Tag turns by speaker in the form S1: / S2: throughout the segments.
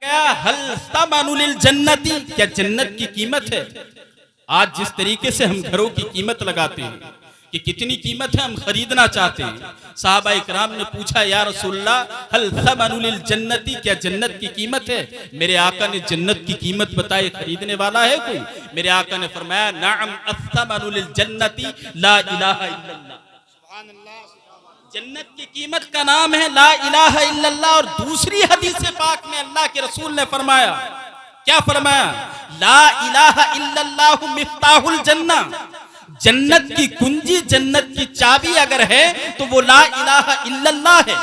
S1: गया हल तमनुल जन्नती, क्या जन्नत की कीमत है? आज जिस तरीके से हम घरों की कीमत लगाते हैं कि कितनी कीमत है, हम खरीदना चाहते हैं। साहबा इकराम ने पूछा, या रसूलल्लाह हल तमनुल जन्नती, क्या जन्नत की कीमत है? मेरे आका ने जन्नत की कीमत बताई, खरीदने वाला है कोई? मेरे आका ने फरमाया, नअम अस्तमनुल जन्नती ला इलाहा इल्लल्लाह। जन्नत की कीमत का नाम है ला इलाहा इल्लल्लाह। और दूसरी हदीस पाक में अल्लाह के रसूल ने फरमाया, क्या फरमाया? ला इलाहा इल्लल्लाहु मिफ्ताहुल जन्ना, जन्नत की कुंजी, जन्नत की चाबी अगर है तो वो ला इलाहा इल्लल्लाह है।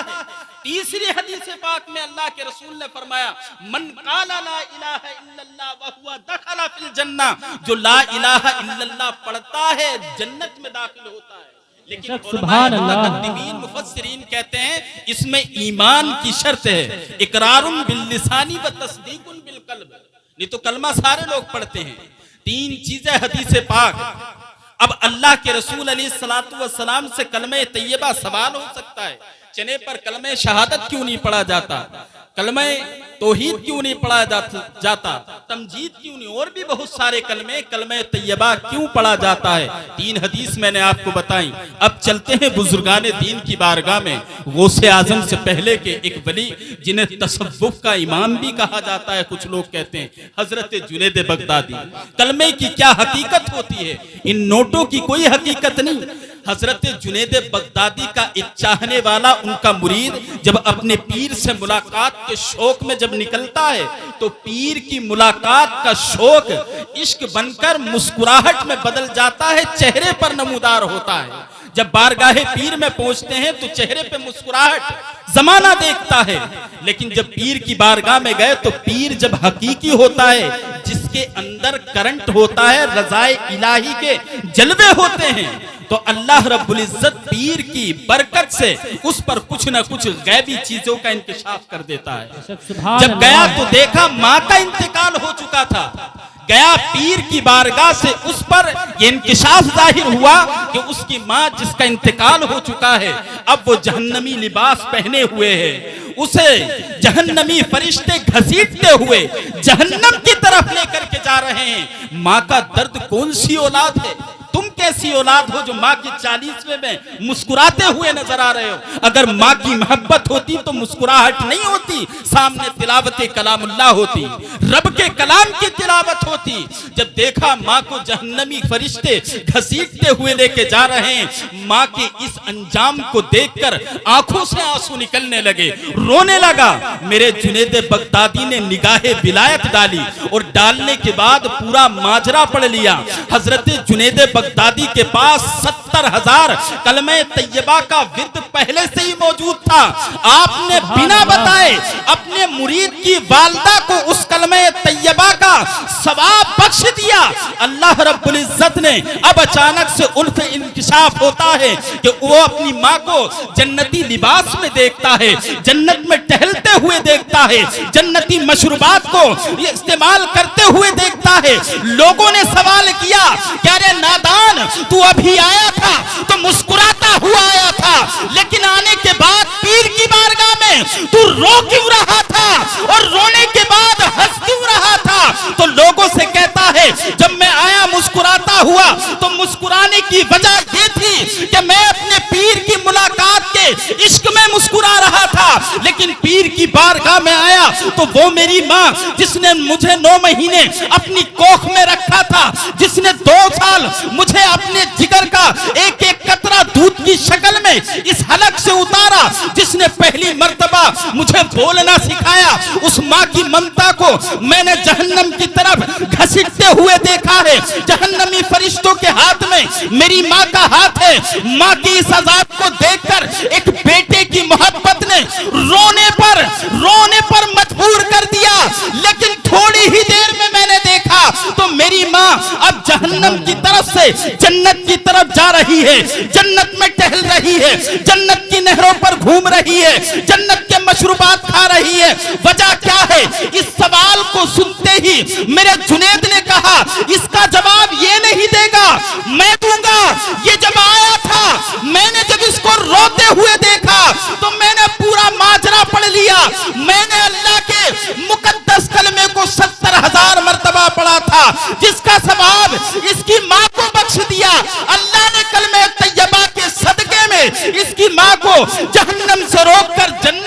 S1: तीसरी हदीस पाक में अल्लाह के रसूल ने फरमाया, मन काला ला इलाहा इल्लल्लाह व हुवा दखला फिल जन्ना, जो ला इलाहा इल्लल्लाह पढ़ता है जन्नत में दाखिल होता है। लेकिन मुफस्सिरीन मुफस्सिरीन कहते हैं इसमें ईमान की शर्त है, इकरारुम बिल लिसानी व तस्दीकुन बिल कल्ब। नहीं तो कलमा सारे लोग पढ़ते हैं। तीन चीजें हदीस पाक। अब अल्लाह के रसूल अलैहिस्सलातु वस्सलाम से कलमे तैयबा सवाल हो सकता है, चने पर कलमे शहादत क्यों नहीं पढ़ा जाता, कलमे तौहीद क्यों नहीं पढ़ा जाता, तमजीद क्यों नहीं, और भी बहुत सारे कलमे तैयबा क्यों पढ़ा जाता है? तीन हदीस मैंने आपको बताई। अब चलते हैं बुजुर्गाने दीन की बारगाह में। गौसे आजम से पहले के एक वली जिन्हें तसव्वुफ का इमाम भी कहा जाता है, कुछ लोग कहते हैं, हजरत जुनैद बगदादी। कलमे की क्या हकीकत होती है? इन नोटों की कोई हकीकत नहीं। हजरत जुनैद बगदादी का एक चाहने वाला, उनका मुरीद जब अपने पीर से मुलाकात के शौक में जब निकलता है तो पीर की मुलाकात का शौक इश्क बनकर मुस्कुराहट में बदल जाता है, चेहरे पर नमूदार होता है। जब बारगाहे पीर में पहुंचते हैं तो चेहरे पे मुस्कुराहट जमाना देखता है। लेकिन जब पीर की बारगाह में गए तो पीर जब हकीकी होता है, जिसके अंदर करंट होता है, रज़ाए इलाही के जलवे होते हैं, तो अल्लाह रब्बुल इज्जत पीर की बरकत से उस पर कुछ न कुछ गैबी चीजों का इंकिशाफ कर देता है। जब गया तो देखा माँ का इंतकाल हो चुका था। गया पीर की बारगाह से उस पर यह इंकिशाफ जाहिर हुआ कि उसकी माँ जिसका इंतकाल हो चुका है, अब वो जहन्नमी लिबास पहने हुए है, उसे जहन्नमी फरिश्ते घसीटते हुए जहन्नम की तरफ लेकर के जा रहे हैं। माँ का दर्द कौन सी औलाद है? तुम कैसी औलाद हो जो माँ की 40वें में मुस्कुराते हुए नजर आ रहे हो? अगर माँ की मोहब्बत होती तो मुस्कुराहट नहीं होती, सामने तिलावत कलामुल्लाह होती, रब के कलाम की तिलावत होती। जब देखा माँ को जहन्नमी फरिश्ते घसीटते हुए लेके जा रहे हैं, माँ के इस अंजाम को देखकर आंखों से आंसू निकलने लगे, रोने लगा। मेरे जुनैद बगदादी ने निगाहे विलायत डाली और डालने के बाद पूरा माजरा पढ़ लिया। हजरत जुनैद बगदादी के पास 70,000 कलमे तैयबा का विर्द पहले से ही मौजूद था। आपने बिना बताए अपने मुरीद की वालदा को उस कलमे तैयबा का सवाब बख्श दिया। अल्लाह रब्बुल इज्जत ने अब अचानक से उनसे इंकिशाफ होता है कि वो अपनी माँ को जन्नती लिबास में देखता है, जन्नत में टहलते हुए देखता है, जन्नती मशरूबात को इस्तेमाल करते हुए देखता है। लोगों ने सवाल किया, क्या रे नादान, तू अभी आया था तो मुस्कुराता हुआ आया था, लेकिन आने के बाद पीर की बारगाह में तू रो क्यों रहा था और रोने के बाद हंस क्यों रहा था? तो लोगों से कहता है, जब मैं आया मुस्कुराता हुआ तो मुस्कुराने की वजह ये थी कि मैं अपने पीर की मुलाकात के इश्क में मुस्कुरा रहा था। लेकिन पीर की बारगाह में आया तो वो मेरी माँ जिसने मुझे 9 महीने अपनी कोख में रखा था, जिसने 2 साल मुझे अपने जिगर का एक एक कतरा दूध की शक्ल में इस हलक से उतारा, जिसने पहली मर्तबा मुझे बोलना सिखाया, उस माँ की ममता को मैंने जहन्नम की तरफ घसीटते हुए देखा है। जहन्नमी फरिश्तों के हाथ में मेरी माँ का हाथ है। माँ की इस अजाब को देखकर एक बेटे की मोहब्बत ने रोने पर मजबूर कर दिया। लेकिन थोड़ी ही देर में मैंने देखा तो मेरी माँ अब जहन्नम की तरफ से जन्नत की तरफ जा रही है, जन्नत में टहल रही है, जन्नत की नहरों पर घूम रही है, जन्नत के मशरूबात खा रही है। वजह क्या है? इस सवाल को सुनते ही मेरे जुनैद ने कहा, इसका जवाब ये नहीं देगा, मैं दूंगा। ये जब आया था, मैंने जब इसको रोते हुए देखा तो मैंने पूरा माजरा पढ़ लिया। मैंने अल्लाह के मुकद्दस 10 कलमे को 70,000 मर्तबा पढ़ा था, जिसका सवाब इसकी माँ को बख्श दिया। अल्लाह ने कलमे तैयबा के सदके में इसकी माँ को जहन्नम से रोककर जन्नत